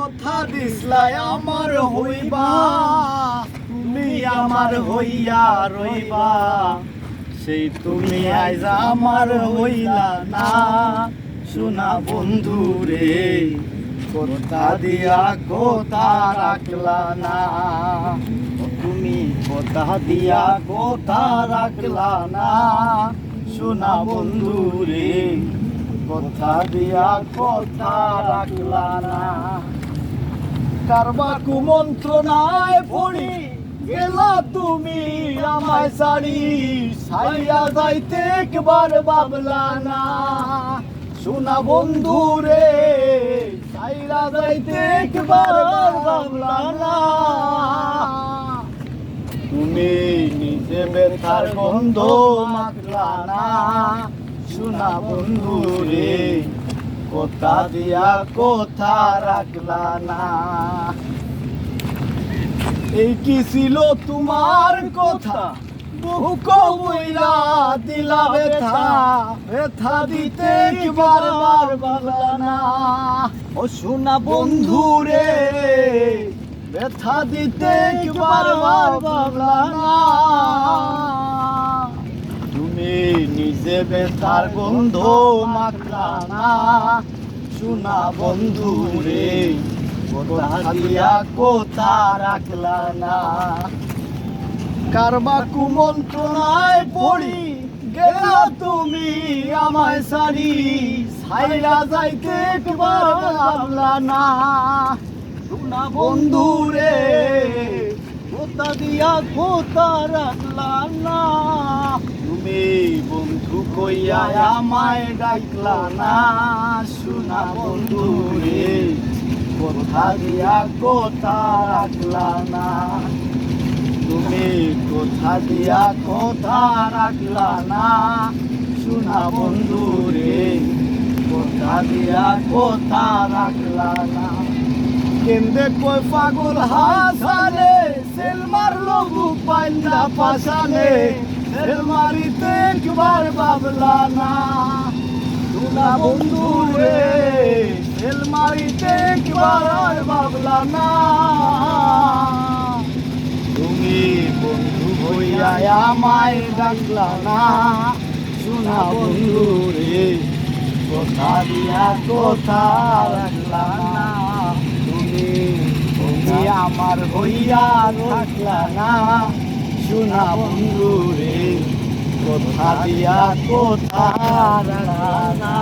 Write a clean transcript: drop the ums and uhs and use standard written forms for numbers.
কথা দিসলাই আমার হইবা, তুমি আমার হইয়া রইবা, সেই তুমি আইজ আমার হইলা না। শোনা বন্ধু রে, কথা দিয়া কথা রাখলা না, তুমি কথা দিয়া কথা রাখলা না। শোনা বন্ধু রে, কথা দিয়া কথা রাখলা না। কারবা কুমন্ত্রণায় পড়ি গেলা তুমি আমায় ছাড়ি, ছাইয়া যাইতে একবার ভাবলা না। শোনা বন্ধু রে, ছাইয়া যাইতে একবার ভাবলা না। তুমি নিজে ব্যথার গন্ধ মাখলা না। শোনা বন্ধু রে, কথা দিয়া কথা রাখলা না। এই কি ছিল তোমার কথা, বুক বইলা দিলা ব্যথা, ব্যথা দিতে একবার ভাবলা না। ও শোনা বন্ধু রে, ব্যথা দিতে একবার ভাবলা না। তুমি নিজে ব্যথার গন্ধ মাখলা না। শোনা বন্ধু রে, কথা দিয়া কথা রাখলা না। কারবা কুমন্ত্রণায় পড়ি গেলা তুমি আমায় ছাড়ি, ছাইরা যাইতে একবার ভাবলা না। শোনা বন্ধু রে, কথা দিয়া কথা রাখলা না। তুমি বন্ধু কইয়া আমায় ডাকলা না। শোনা বন্ধু রে, কথা দিয়া কথা রাখলা না। তুমি কথা দিয়া কথা রাখলা না। শোনা বন্ধু রে, কথা দিয়া কথা রাখলা না। কেন্দে কই পাগল হাসানে, সেল মারলো পাইন্দা পাশানে, সেল মারিতে একবার ভাবলা না। শোনা বন্ধু রে, সেল মারিতে একবার ভাবলা না। তুমি বন্ধু হইয়া আমায় ডাকলা না। শোনা বন্ধু রে, কথা দিয়া কথা রাখলা না। তুমি আমার হইয়া থাকলা না। শোনা বন্ধু রে, কথা দিয়া কথা রাখলা না।